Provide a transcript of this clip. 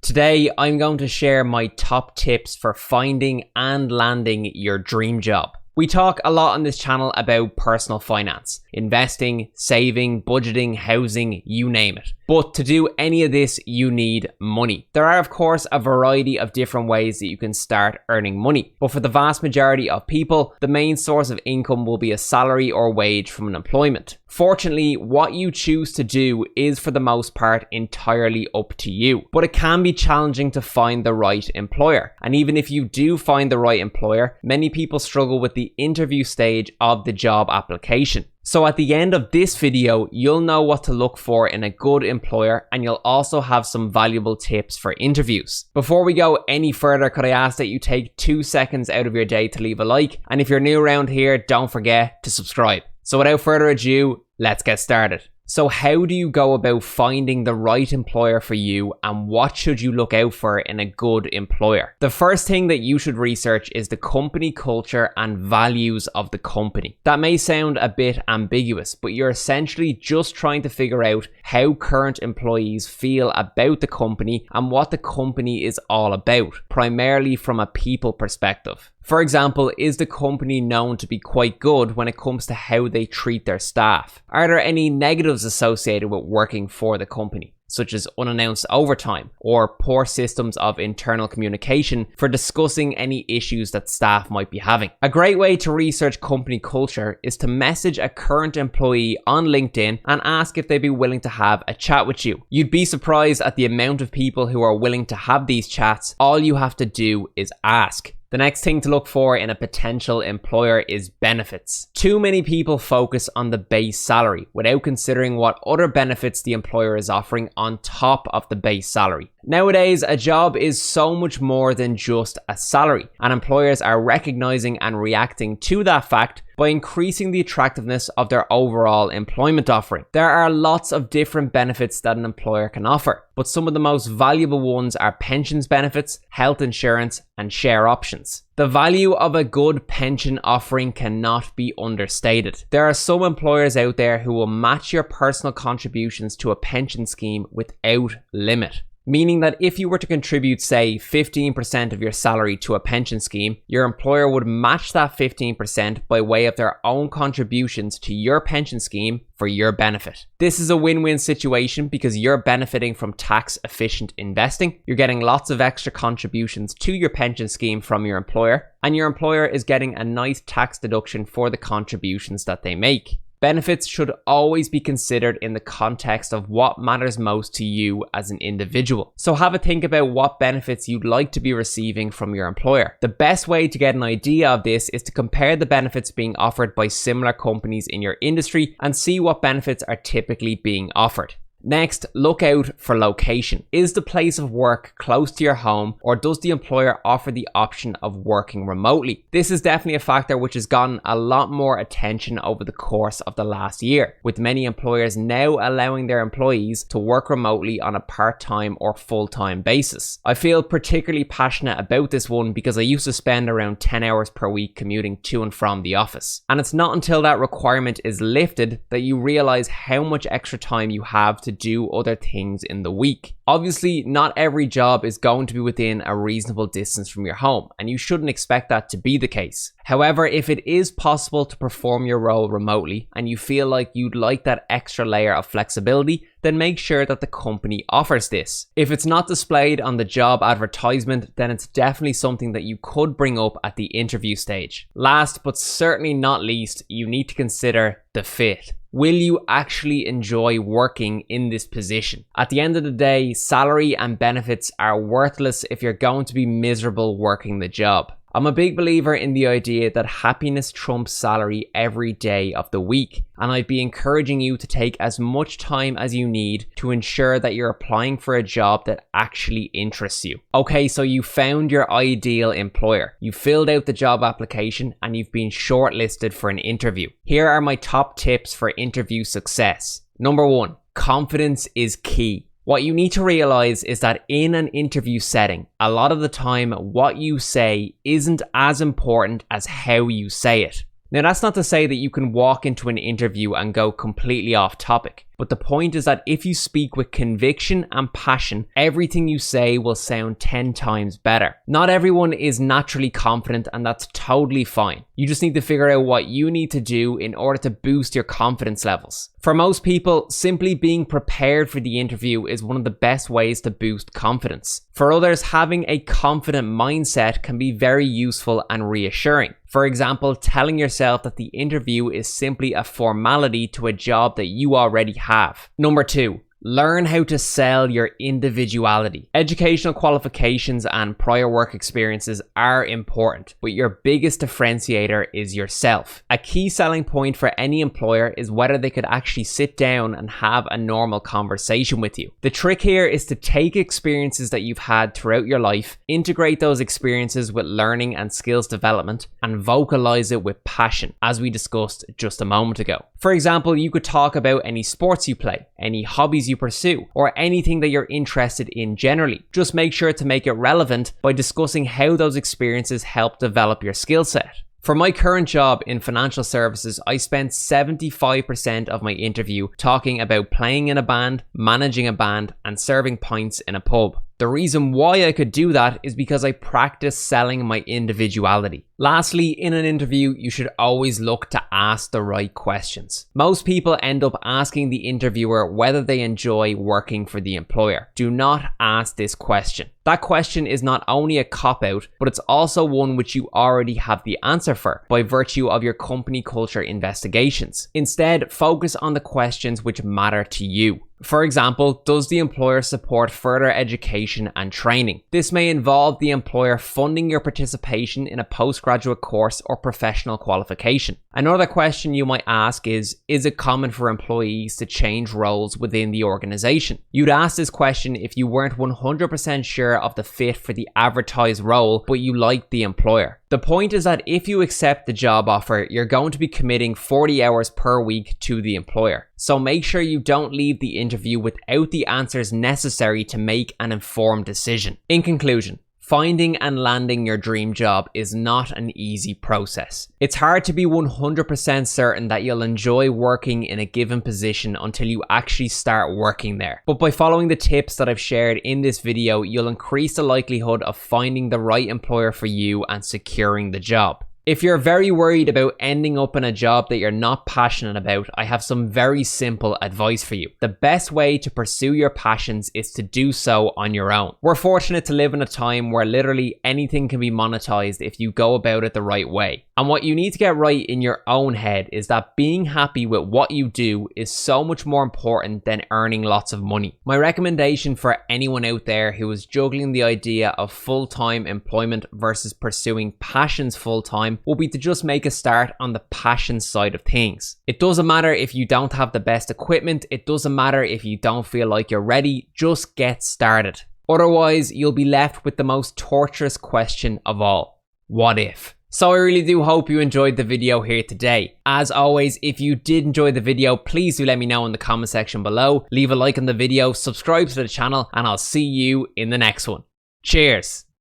Today, I'm going to share my top tips for finding and landing your dream job. We talk a lot on this channel about personal finance, investing, saving, budgeting, housing, you name it. But to do any of this, you need money. There are, of course, a variety of different ways that you can start earning money. But for the vast majority of people, the main source of income will be a salary or wage from an employment. Fortunately, what you choose to do is for the most part entirely up to you. But it can be challenging to find the right employer. And even if you do find the right employer, many people struggle with the interview stage of the job application. So at the end of this video, you'll know what to look for in a good employer, and you'll also have some valuable tips for interviews. Before we go any further, could I ask that you take 2 seconds out of your day to leave a like? And if you're new around here, don't forget to subscribe. So without further ado, let's get started. So how do you go about finding the right employer for you, and what should you look out for in a good employer? The first thing that you should research is the company culture and values of the company. That may sound a bit ambiguous, but you're essentially just trying to figure out how current employees feel about the company and what the company is all about, primarily from a people perspective. For example, is the company known to be quite good when it comes to how they treat their staff? Are there any negatives associated with working for the company, such as unannounced overtime or poor systems of internal communication for discussing any issues that staff might be having? A great way to research company culture is to message a current employee on LinkedIn and ask if they'd be willing to have a chat with you. You'd be surprised at the amount of people who are willing to have these chats. All you have to do is ask. The next thing to look for in a potential employer is benefits. Too many people focus on the base salary without considering what other benefits the employer is offering on top of the base salary. Nowadays, a job is so much more than just a salary, and employers are recognizing and reacting to that fact by increasing the attractiveness of their overall employment offering. There are lots of different benefits that an employer can offer, but some of the most valuable ones are pensions benefits, health insurance, and share options. The value of a good pension offering cannot be understated. There are some employers out there who will match your personal contributions to a pension scheme without limit. Meaning that if you were to contribute, say, 15% of your salary to a pension scheme, your employer would match that 15% by way of their own contributions to your pension scheme for your benefit. This is a win-win situation because you're benefiting from tax-efficient investing, you're getting lots of extra contributions to your pension scheme from your employer, and your employer is getting a nice tax deduction for the contributions that they make. Benefits should always be considered in the context of what matters most to you as an individual. So have a think about what benefits you'd like to be receiving from your employer. The best way to get an idea of this is to compare the benefits being offered by similar companies in your industry and see what benefits are typically being offered. Next, look out for location. Is the place of work close to your home, or does the employer offer the option of working remotely? This is definitely a factor which has gotten a lot more attention over the course of the last year, with many employers now allowing their employees to work remotely on a part-time or full-time basis. I feel particularly passionate about this one because I used to spend around 10 hours per week commuting to and from the office. And it's not until that requirement is lifted that you realize how much extra time you have to do other things in the week. Obviously, not every job is going to be within a reasonable distance from your home, and you shouldn't expect that to be the case. However, if it is possible to perform your role remotely and you feel like you'd like that extra layer of flexibility, then make sure that the company offers this. If it's not displayed on the job advertisement, then it's definitely something that you could bring up at the interview stage. Last but certainly not least, you need to consider the fit. Will you actually enjoy working in this position? At the end of the day, salary and benefits are worthless if you're going to be miserable working the job. I'm a big believer in the idea that happiness trumps salary every day of the week, and I'd be encouraging you to take as much time as you need to ensure that you're applying for a job that actually interests you. Okay, so you found your ideal employer, you filled out the job application, and you've been shortlisted for an interview. Here are my top tips for interview success. Number 1, confidence is key. What you need to realize is that in an interview setting, a lot of the time what you say isn't as important as how you say it. Now, that's not to say that you can walk into an interview and go completely off topic, But the point is that if you speak with conviction and passion, everything you say will sound 10 times better. Not everyone is naturally confident, and that's totally fine. You just need to figure out what you need to do in order to boost your confidence levels. For most people, simply being prepared for the interview is one of the best ways to boost confidence. For others, having a confident mindset can be very useful and reassuring. For example, telling yourself that the interview is simply a formality to a job that you already have. Number 2. Learn how to sell your individuality. Educational qualifications and prior work experiences are important, but your biggest differentiator is yourself. A key selling point for any employer is whether they could actually sit down and have a normal conversation with you. The trick here is to take experiences that you've had throughout your life, integrate those experiences with learning and skills development, and vocalize it with passion, as we discussed just a moment ago. For example, you could talk about any sports you play, any hobbies you pursue, or anything that you're interested in generally. Just make sure to make it relevant by discussing how those experiences help develop your skill set. For my current job in financial services, I spent 75% of my interview talking about playing in a band, managing a band, and serving pints in a pub. The reason why I could do that is because I practiced selling my individuality. Lastly, in an interview, you should always look to ask the right questions. Most people end up asking the interviewer whether they enjoy working for the employer. Do not ask this question. That question is not only a cop-out, but it's also one which you already have the answer for by virtue of your company culture investigations. Instead, focus on the questions which matter to you. For example, does the employer support further education and training? This may involve the employer funding your participation in a postgraduate course or professional qualification. Another question you might ask is it common for employees to change roles within the organization? You'd ask this question if you weren't 100% sure of the fit for the advertised role, but you liked the employer. The point is that if you accept the job offer, you're going to be committing 40 hours per week to the employer. So make sure you don't leave the interview without the answers necessary to make an informed decision. In conclusion, finding and landing your dream job is not an easy process. It's hard to be 100% certain that you'll enjoy working in a given position until you actually start working there. But by following the tips that I've shared in this video, you'll increase the likelihood of finding the right employer for you and securing the job. If you're very worried about ending up in a job that you're not passionate about, I have some very simple advice for you. The best way to pursue your passions is to do so on your own. We're fortunate to live in a time where literally anything can be monetized if you go about it the right way. And what you need to get right in your own head is that being happy with what you do is so much more important than earning lots of money. My recommendation for anyone out there who is juggling the idea of full-time employment versus pursuing passions full-time will be to just make a start on the passion side of things. It doesn't matter if you don't have the best equipment, it doesn't matter if you don't feel like you're ready, just get started. Otherwise, you'll be left with the most torturous question of all. What if? So I really do hope you enjoyed the video here today. As always, if you did enjoy the video, please do let me know in the comment section below. Leave a like on the video, subscribe to the channel, and I'll see you in the next one. Cheers!